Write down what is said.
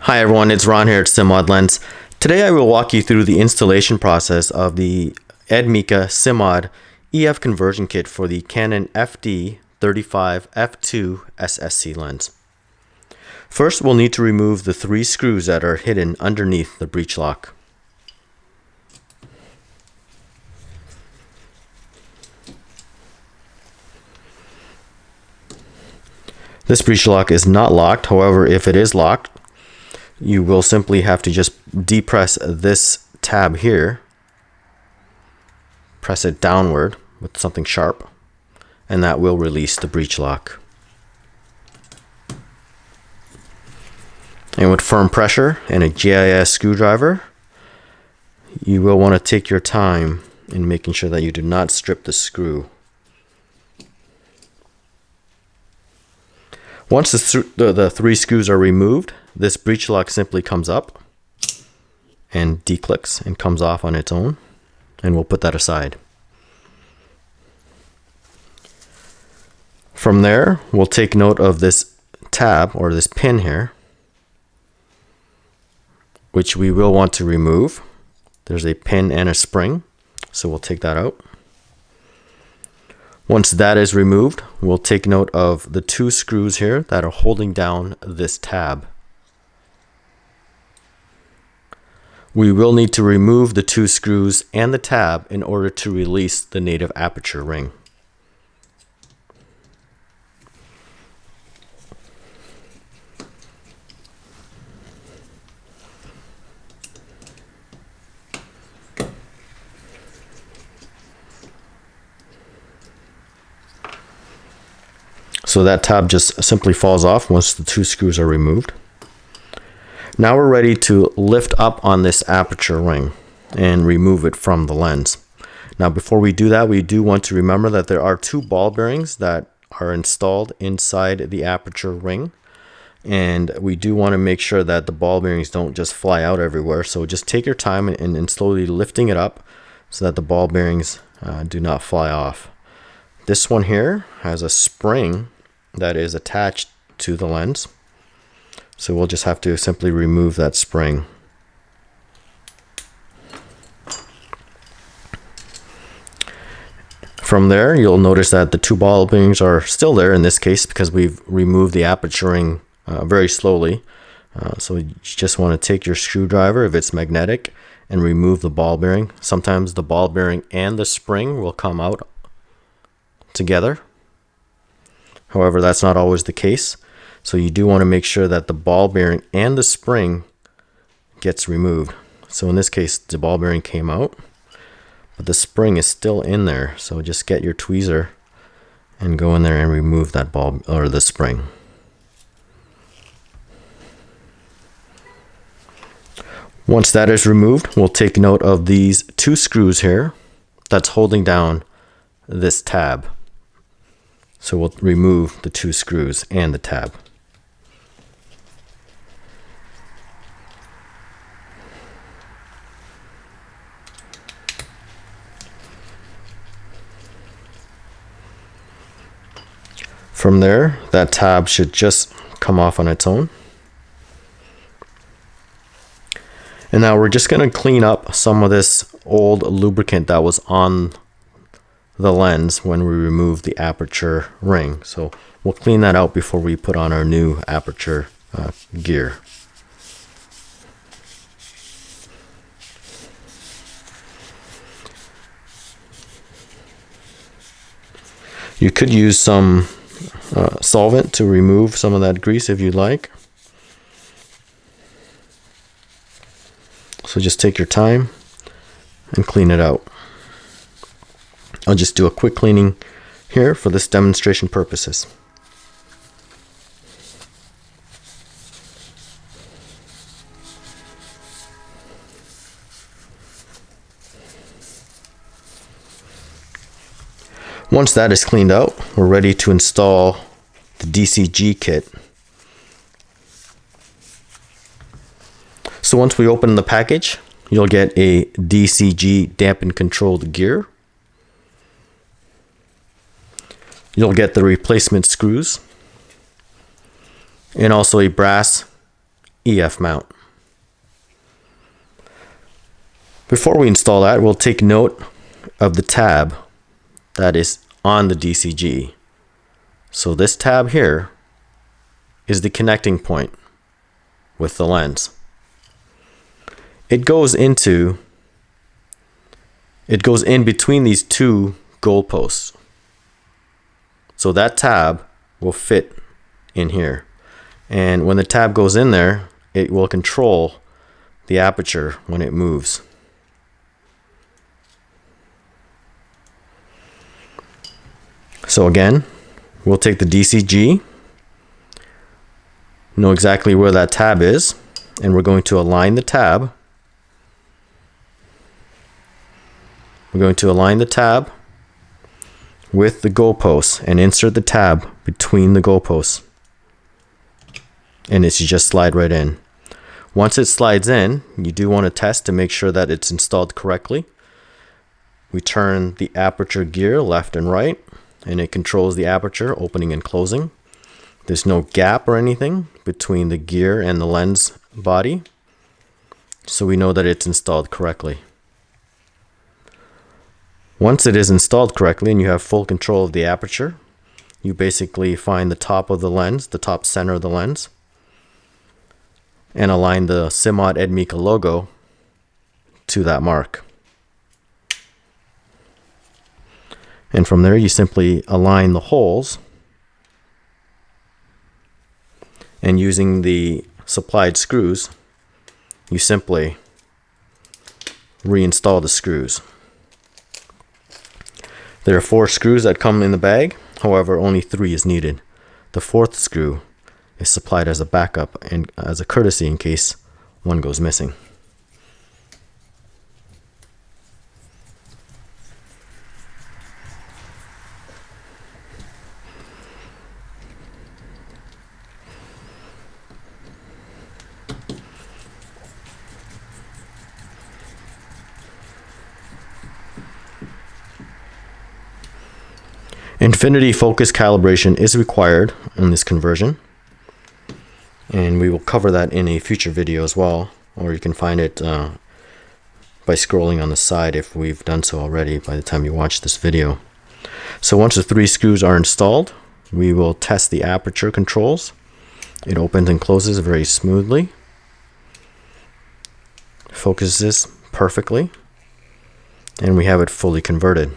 Hi everyone, it's Ron here at Simmod Lens. Today I will walk you through the installation process of the Edmika Simmod EF conversion kit for the Canon FD 35 f2 SSC lens. First, we'll need to remove the 3 screws that are hidden underneath the breech lock. This breech lock is not locked, however, if it is locked, you will simply have to just depress this tab here, press it downward with something sharp, and that will release the breech lock. And with firm pressure and a GIS screwdriver, you will want to take your time in making sure that you do not strip the screw. Once the 3 screws are removed, this breech lock simply comes up and declicks and comes off on its own, and we'll put that aside. From there, we'll take note of this tab or this pin here, which we will want to remove. There's a pin and a spring, so we'll take that out. Once that is removed, we'll take note of the 2 screws here that are holding down this tab. We will need to remove the 2 screws and the tab in order to release the native aperture ring. So that tab just simply falls off once the 2 screws are removed. Now we're ready to lift up on this aperture ring and remove it from the lens. Now before we do that, we do want to remember that there are 2 ball bearings that are installed inside the aperture ring. And we do want to make sure that the ball bearings don't just fly out everywhere. So just take your time in slowly lifting it up so that the ball bearings do not fly off. This one here has a spring that is attached to the lens. So we'll just have to simply remove that spring. From there, you'll notice that the 2 ball bearings are still there in this case because we've removed the aperture ring very slowly. So you just want to take your screwdriver, if it's magnetic, and remove the ball bearing. Sometimes the ball bearing and the spring will come out together. However, that's not always the case. So you do want to make sure that the ball bearing and the spring gets removed. So in this case, the ball bearing came out, but the spring is still in there. So just get your tweezer and go in there and remove that ball or the spring. Once that is removed, we'll take note of these 2 screws here that's holding down this tab. So we'll remove the 2 screws and the tab. From there, that tab should just come off on its own. And now we're just going to clean up some of this old lubricant that was on the lens when we remove the aperture ring. So we'll clean that out before we put on our new aperture gear. You could use some solvent to remove some of that grease if you'd like. So just take your time and clean it out. I'll just do a quick cleaning here for this demonstration purposes. Once that is cleaned out, we're ready to install the DCG kit. So once we open the package, you'll get a DCG dampen controlled gear. You'll get the replacement screws and also a brass EF mount. Before we install that, we'll take note of the tab that is on the DCG. So this tab here is the connecting point with the lens. It goes in between these two goalposts. So that tab will fit in here. And when the tab goes in there, it will control the aperture when it moves. So again, we'll take the DCG, know exactly where that tab is, and we're going to align the tab. We're going to align the tab with the goalposts and insert the tab between the goalposts. And it should just slide right in. Once it slides in, you do want to test to make sure that it's installed correctly. We turn the aperture gear left and right, and it controls the aperture opening and closing. There's no gap or anything between the gear and the lens body, so we know that it's installed correctly. Once it is installed correctly and you have full control of the aperture, you basically find the top of the lens, the top center of the lens, and align the Simmod Edmika logo to that mark. And from there, you simply align the holes, and using the supplied screws, you simply reinstall the screws. There are 4 screws that come in the bag, however, only 3 is needed. The 4th screw is supplied as a backup and as a courtesy in case one goes missing. Infinity focus calibration is required in this conversion, and we will cover that in a future video as well, or you can find it by scrolling on the side if we've done so already by the time you watch this video. So once the 3 screws are installed, we will test the aperture controls. It opens and closes very smoothly, focuses perfectly, and we have it fully converted.